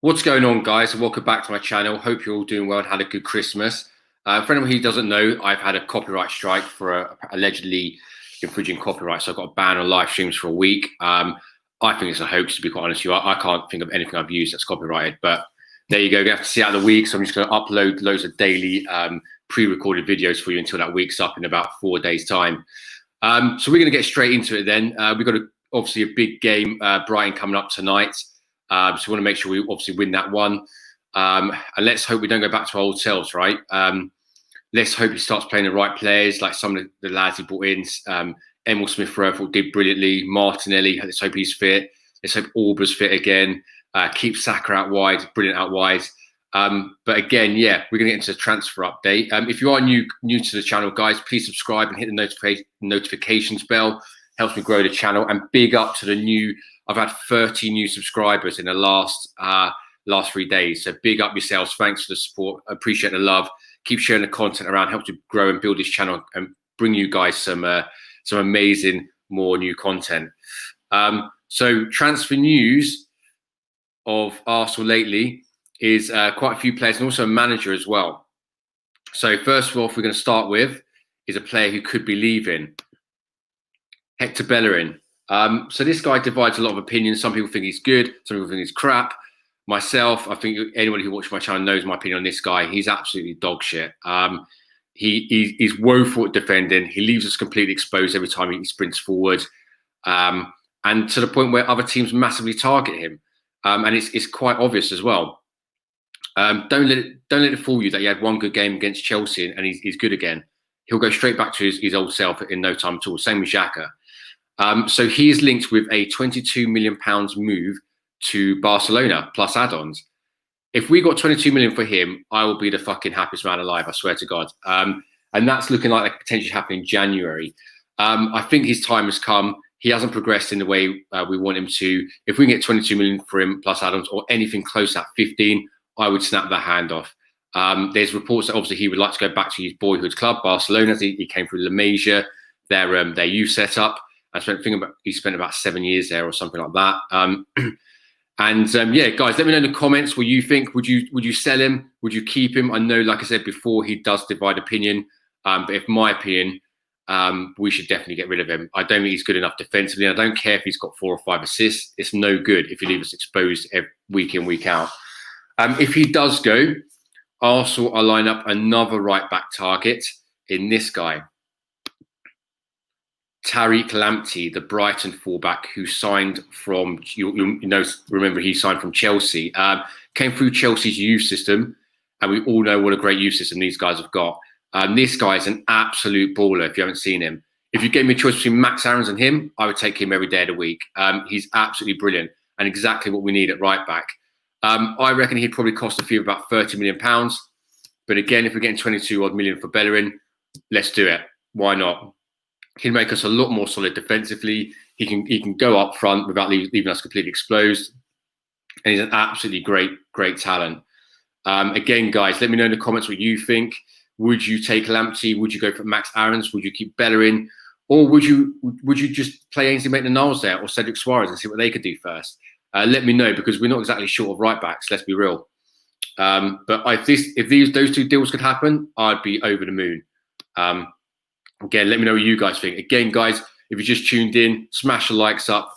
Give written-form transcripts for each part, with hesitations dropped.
What's going on, guys? Welcome back to my channel. Hope you're all doing well and had a good Christmas. For anyone who doesn't know, I've had a copyright strike for allegedly infringing copyright. So I got a ban on live streams for a week. I think it's a hoax, to be quite honest with you. I can't think of anything I've used that's copyrighted. But there you go. We have to see out the week. So I'm just going to upload loads of daily pre-recorded videos for you until that week's up in about 4 days' time. So we're going to get straight into it then. We've got obviously a big game, Brighton coming up tonight. So we want to make sure we obviously win that one. And let's hope we don't go back to our old selves, right? Let's hope he starts playing the right players, like some of the lads he brought in. Emil Smith-Rowe did brilliantly. Martinelli, let's hope he's fit. Let's hope Auba's fit again. Keep Saka out wide, brilliant out wide. But again, yeah, we're going to get into the transfer update. If you are new to the channel, guys, please subscribe and hit the notifications bell. Helps me grow the channel. And big up to the new. I've had 30 new subscribers in the last 3 days. So big up yourselves. Thanks for the support. I appreciate the love. Keep sharing the content around. Help to grow and build this channel and bring you guys some amazing more new content. So transfer news of Arsenal lately is quite a few players and also a manager as well. So first of all, we're going to start with is a player who could be leaving. Hector Bellerin. So this guy divides a lot of opinions. Some people think he's good. Some people think he's crap. Myself, I think anyone who watches my channel knows my opinion on this guy. He's absolutely dog shit. He's woeful at defending. He leaves us completely exposed every time he sprints forward. And to the point where other teams massively target him. And it's quite obvious as well. Don't let it fool you that he had one good game against Chelsea and he's good again. He'll go straight back to his old self in no time at all. Same with Xhaka. So he is linked with a £22 million move to Barcelona plus add-ons. If we got 22 million for him, I will be the fucking happiest man alive. I swear to God. And that's looking like that potentially happen in January. I think his time has come. He hasn't progressed in the way we want him to. If we can get 22 million for him plus add-ons or anything close at 15, I would snap the hand off. There's reports that obviously he would like to go back to his boyhood club, Barcelona. He came through La Masia, their youth setup. He spent about 7 years there or something like that. Yeah, guys, let me know in the comments what you think. Would you sell him? Would you keep him? I know, like I said before, he does divide opinion. But if my opinion, we should definitely get rid of him. I don't think he's good enough defensively. I don't care if he's got 4 or 5 assists. It's no good if you leave us exposed week in, week out. If he does go, Arsenal will line up another right-back target in this guy. Tariq Lamptey, the Brighton fullback who signed from, remember he signed from Chelsea, came through Chelsea's youth system, and we all know what a great youth system these guys have got. This guy is an absolute baller if you haven't seen him. If you gave me a choice between Max Aarons and him, I would take him every day of the week. He's absolutely brilliant and exactly what we need at right back. I reckon he'd probably cost a few about £30 million. But again, if we're getting 22 odd million for Bellerin, let's do it. Why not? He'll make us a lot more solid defensively. He can go up front without leaving us completely exposed. And he's an absolutely great talent. Again, guys, let me know in the comments what you think. Would you take Lamptey? Would you go for Max Aarons? Would you keep Bellerin? Or would you just play Ainsley Maitland-Niles there or Cedric Suarez and see what they could do first? Let me know, because we're not exactly short of right backs. Let's be real. But if those two deals could happen, I'd be over the moon. Again, let me know what you guys think. Again, guys, if you just tuned in, smash the likes up,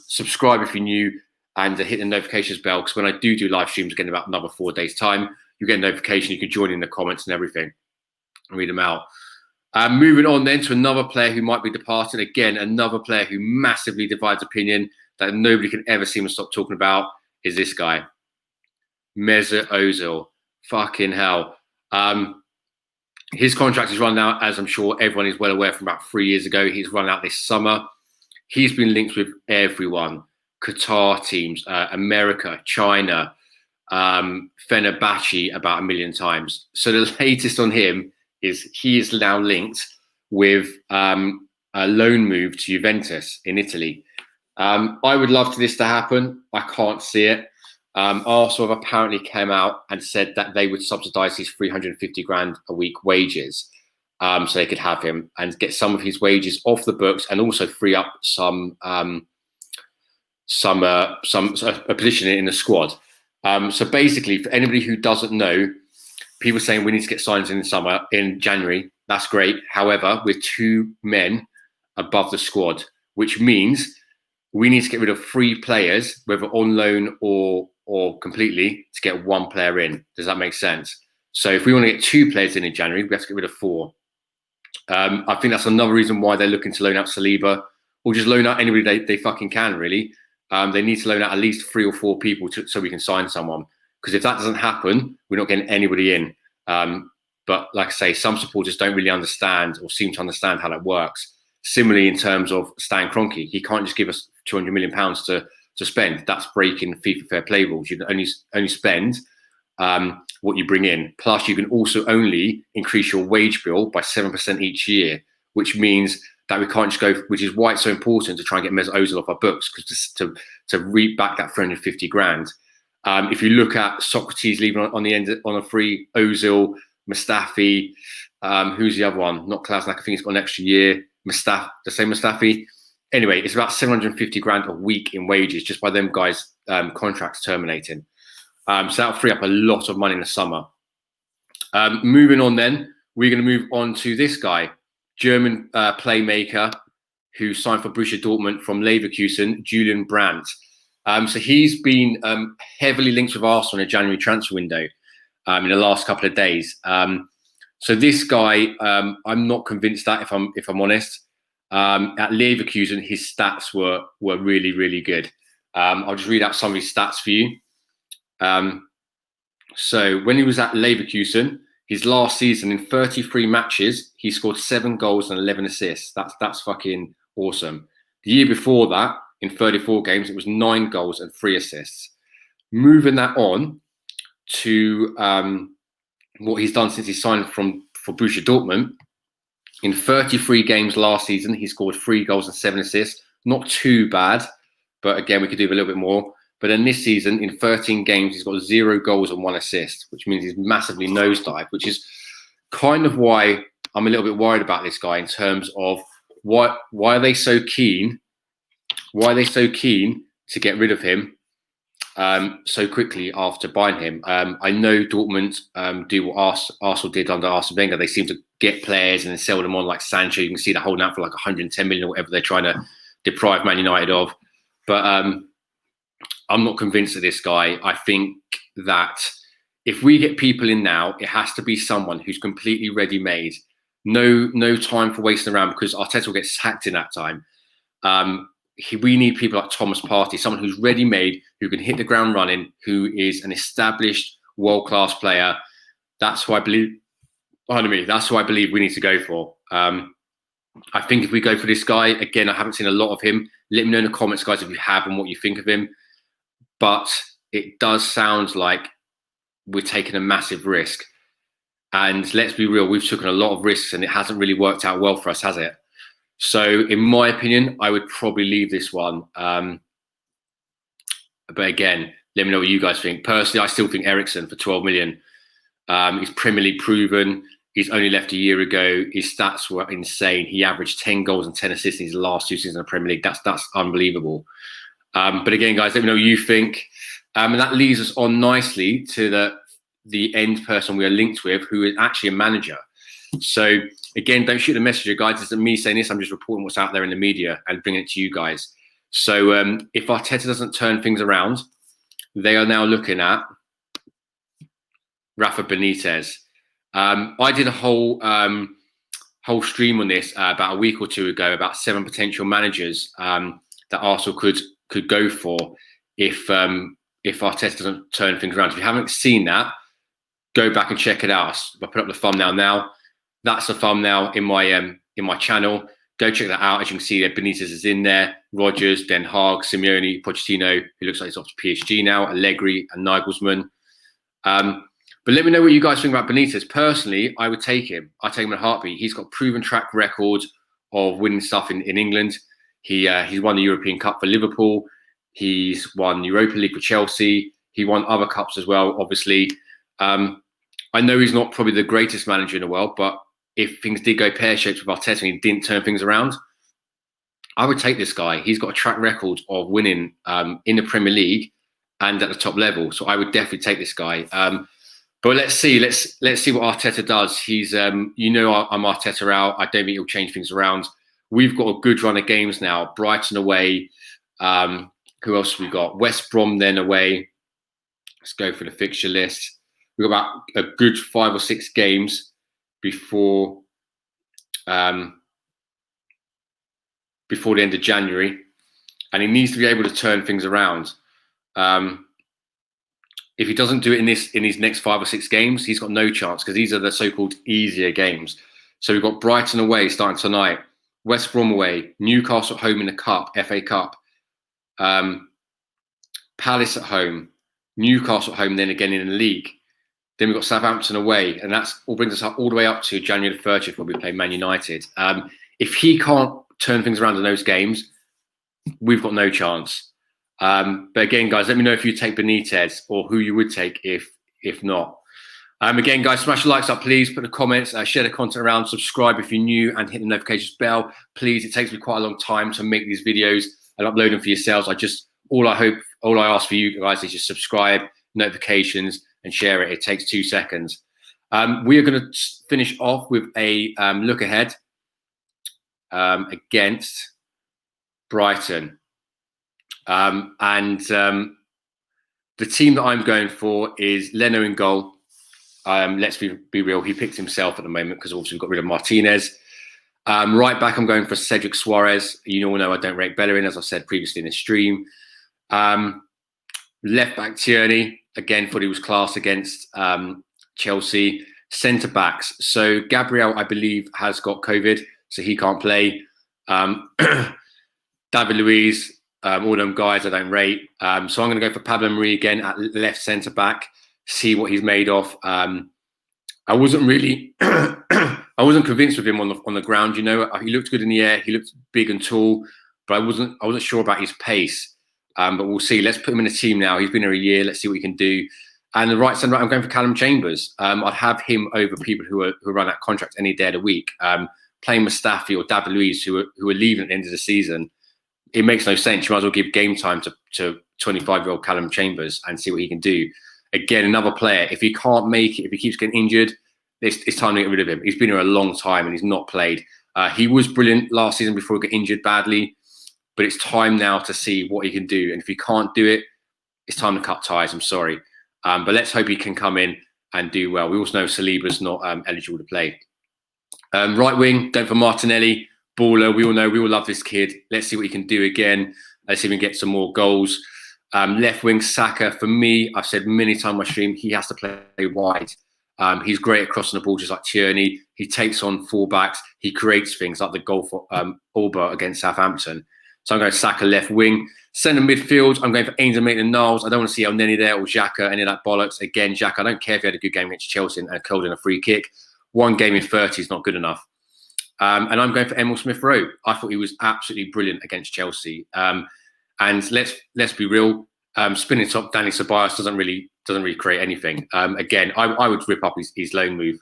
subscribe if you're new, and hit the notifications bell, because when I do live streams again in about another 4 days' time, you get a notification. You can join in the comments and everything and read them out. Moving on then to another player who might be departed. Again, another player who massively divides opinion that nobody can ever seem to stop talking about is this guy, Mesut Ozil. Fucking hell. His contract is run out, as I'm sure everyone is well aware, from about 3 years ago. He's run out this summer. He's been linked with everyone. Qatar teams, America, China, Fenerbahce about 1 million times. So the latest on him is he is now linked with a loan move to Juventus in Italy. I would love for this to happen. I can't see it. Arsenal have apparently came out and said that they would subsidise his 350 grand a week wages, so they could have him and get some of his wages off the books, and also free up a position in the squad. So basically, for anybody who doesn't know, people saying we need to get signings in January. That's great. However, we're 2 men above the squad, which means we need to get rid of 3 players, whether on loan or completely, to get 1 player in. Does that make sense? So if we want to get 2 players in January, we have to get rid of 4. I think that's another reason why they're looking to loan out Saliba, or just loan out anybody they fucking can, really. They need to loan out at least 3 or 4 people so we can sign someone. Because if that doesn't happen, we're not getting anybody in. But like I say, some supporters don't really understand or seem to understand how that works. Similarly, in terms of Stan Kroenke, he can't just give us £200 million to spend. That's breaking FIFA fair play rules. You can only spend what you bring in. Plus, you can also only increase your wage bill by 7% each year, which means that we can't just go, which is why it's so important to try and get Mesut Ozil off our books, because to reap back that 350 grand. If you look at Socrates leaving on the end on a free, Ozil, Mustafi, who's the other one? Not Klasnak, I think he's got an extra year. The same Mustafi. Anyway, it's about 750 grand a week in wages just by them guys' contracts terminating. So that'll free up a lot of money in the summer. Moving on then, we're going to move on to this guy, German playmaker who signed for Borussia Dortmund from Leverkusen, Julian Brandt. So he's been heavily linked with Arsenal in a January transfer window in the last couple of days. So this guy, I'm not convinced that, if I'm honest. At Leverkusen, his stats were really, really good. I'll just read out some of his stats for you. So when he was at Leverkusen, his last season, in 33 matches, he scored 7 goals and 11 assists. That's fucking awesome. The year before that, in 34 games, it was 9 goals and 3 assists. Moving that on to what he's done since he signed for Borussia Dortmund. In 33 games last season, he scored 3 goals and 7 assists. Not too bad, but again, we could do a little bit more. But then this season, in 13 games, he's got 0 goals and 1 assist, which means he's massively nosedived, which is kind of why I'm a little bit worried about this guy in terms of why are they so keen? Why are they so keen to get rid of him so quickly after buying him? I know Dortmund do what Arsenal did under Arsene Wenger. They seem to get players and then sell them on, like Sancho. You can see they're holding out for like 110 million or whatever they're trying to deprive Man United of. But I'm not convinced of this guy. I think that if we get people in now, it has to be someone who's completely ready-made. No time for wasting around, because Arteta will get sacked in that time. We need people like Thomas Partey, someone who's ready-made, who can hit the ground running, who is an established world-class player. That's who I believe. Pardon me. That's who I believe we need to go for. I think if we go for this guy, again, I haven't seen a lot of him. Let me know in the comments, guys, if you have and what you think of him. But it does sound like we're taking a massive risk. And let's be real, we've taken a lot of risks and it hasn't really worked out well for us, has it? So in my opinion, I would probably leave this one. But again, let me know what you guys think. Personally, I still think Eriksen for 12 million. He's Premier League proven. He's only left a year ago. His stats were insane. He averaged 10 goals and 10 assists in his last 2 seasons in the Premier League. That's unbelievable. But again, guys, let me know what you think. And that leads us on nicely to the end person we are linked with, who is actually a manager. So again, don't shoot the messenger, guys. This isn't me saying this. I'm just reporting what's out there in the media and bringing it to you guys. So if Arteta doesn't turn things around, they are now looking at Rafa Benitez. I did a whole stream on this about a week or 2 ago about 7 potential managers that Arsenal could go for if Arteta doesn't turn things around. If you haven't seen that, go back and check it out. I put up the thumbnail now. That's the thumbnail in my channel. Go check that out. As you can see, there Benitez is in there. Rodgers, Den Haag, Simeone, Pochettino, who looks like he's off to PSG now, Allegri and Nagelsmann. But let me know what you guys think about Benitez. Personally, I would take him. I'd take him in a heartbeat. He's got a proven track record of winning stuff in England. He's won the European Cup for Liverpool. He's won Europa League for Chelsea. He won other cups as well, obviously. I know he's not probably the greatest manager in the world, but if things did go pear-shaped with Arteta and he didn't turn things around, I would take this guy. He's got a track record of winning in the Premier League and at the top level. So I would definitely take this guy. But let's see what Arteta does. He's, I'm Arteta out. I don't think he'll change things around. We've got a good run of games now. Brighton away. Who else have we got? West Brom then away. Let's go for the fixture list. We've got about a good 5 or 6 games before the end of January, and he needs to be able to turn things around. If he doesn't do it in his next 5 or 6 games, he's got no chance, because these are the so-called easier games. So we've got Brighton away starting tonight, West Brom away, Newcastle at home in the Cup, FA Cup, Palace at home, Newcastle at home, then again in the league. Then we've got Southampton away, and that's all brings us up all the way up to January the 30th when we play Man United. If he can't turn things around in those games, we've got no chance. But again, guys, let me know if you take Benitez or who you would take if not. Again, guys, smash the likes up, please. Put the comments, share the content around, subscribe if you're new, and hit the notifications bell, please. It takes me quite a long time to make these videos and upload them for yourselves. All I ask for you guys is just subscribe, notifications, and share it. It takes 2 seconds. We are going to finish off with a look ahead against Brighton. The team that I'm going for is Leno in goal. Let's be real. He picked himself at the moment because obviously we've got rid of Martinez. Right back, I'm going for Cedric Suarez. You all know I don't rate Bellerin, as I said previously in the stream. Left back Tierney, again, thought he was class against Chelsea. Centre backs. So Gabriel, I believe, has got COVID, so he can't play. David Luiz, all them guys I don't rate. So I'm going to go for Pablo Mari again at left centre back, see what he's made of. I wasn't really, I wasn't convinced with him on the ground. You know, he looked good in the air. He looked big and tall, but I wasn't sure about his pace. But we'll see. Let's put him in a team now. He's been here a year. Let's see what he can do. And the right centre back, I'm going for Callum Chambers. I'd have him over people who run out contract any day of the week. Playing Mustafi or David Luiz, who are leaving at the end of the season, it makes no sense. You might as well give game time to 25-year-old Callum Chambers and see what he can do. Again, another player. If he can't make it, if he keeps getting injured, it's time to get rid of him. He's been here a long time and he's not played. He was brilliant last season before he got injured badly, but it's time now to see what he can do. And if he can't do it, it's time to cut ties. I'm sorry. But let's hope he can come in and do well. We also know Saliba's not eligible to play. Right wing, going for Martinelli. Baller, we all love this kid. Let's see what he can do again. Let's see if we can get some more goals. Left wing, Saka. For me, I've said many times on my stream, he has to play wide. He's great at crossing the ball, just like Tierney. He takes on fullbacks. He creates things like the goal for Alba against Southampton. So I'm going to Saka left wing. Centre midfield, I'm going for Ainsley Maitland-Niles. I don't want to see El Neni there or Xhaka, any of that bollocks. Again, Xhaka, I don't care if he had a good game against Chelsea and curled in a free kick. 1 game in 30 is not good enough. And I'm going for Emil Smith-Rowe. I thought he was absolutely brilliant against Chelsea. And let's be real. Spinning top Danny Ceballos doesn't really create anything. Again, I would rip up his loan move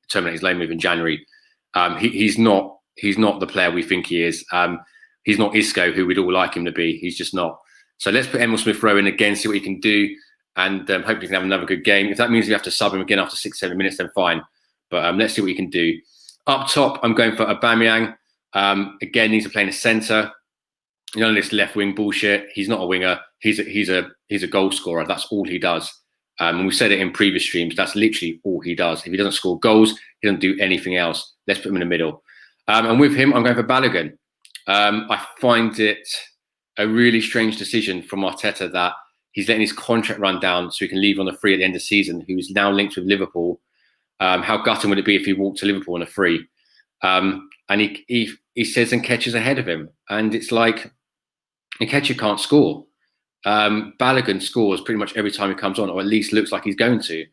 terminate his loan move in January. He's not the player we think he is. He's not Isco, who we'd all like him to be. He's just not. So let's put Emil Smith-Rowe in again, see what he can do, and hopefully he can have another good game. If that means we have to sub him again after 6-7 minutes, then fine. But let's see what he can do. Up top, I'm going for Aubameyang. Again, needs to play in the centre. You know, this left wing bullshit. He's not a winger. He's a goal scorer. That's all he does. And we said it in previous streams. That's literally all he does. If he doesn't score goals, he doesn't do anything else. Let's put him in the middle. And with him, I'm going for Bellerin. I find it a really strange decision from Arteta that he's letting his contract run down so he can leave on a free at the end of the season, who's now linked with Liverpool. How gutting would it be if he walked to Liverpool on a free? And he says Nketiah's ahead of him. And it's like, Nketiah can't score. Bellerin scores pretty much every time he comes on, or at least looks like he's going to.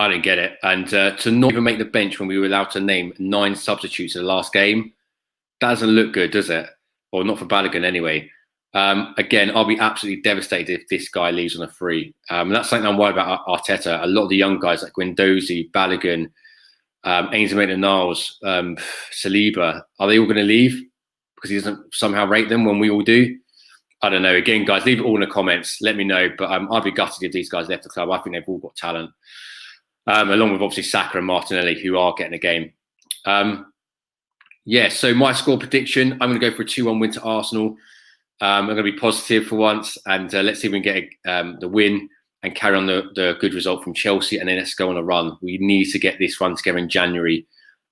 I didn't get it. And to not even make the bench when we were allowed to name 9 substitutes in the last game, doesn't look good, does it? Or not for Bellerin anyway. Again, I'll be absolutely devastated if this guy leaves on a free. And that's something I'm worried about Arteta. A lot of the young guys like Guendouzi, Bellerin, Ainsley Maitland-Niles, Saliba, are they all going to leave because he doesn't somehow rate them when we all do? I don't know. Again, guys, leave it all in the comments. Let me know. But I'd be gutted if these guys left the club. I think they've all got talent, along with obviously Saka and Martinelli, who are getting a game. Yeah, so my score prediction, I'm going to go for a 2-1 win to Arsenal. I'm going to be positive for once, and let's see if we can get the win and carry on the good result from Chelsea, and then let's go on a run. We need to get this run together in January,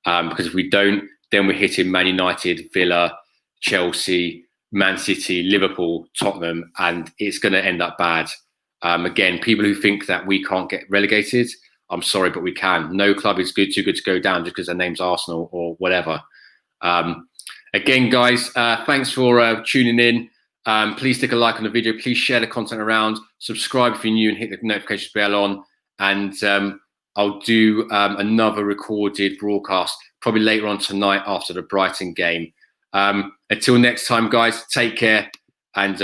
because if we don't, then we're hitting Man United, Villa, Chelsea, Man City, Liverpool, Tottenham, and it's going to end up bad. Again, people who think that we can't get relegated, I'm sorry, but we can. No club is too good to go down just because their name's Arsenal or whatever. Again, guys, thanks for tuning in. Please stick a like on the video. Please share the content around. Subscribe if you're new and hit the notification bell on. And I'll do another recorded broadcast probably later on tonight after the Brighton game. Until next time, guys, take care. And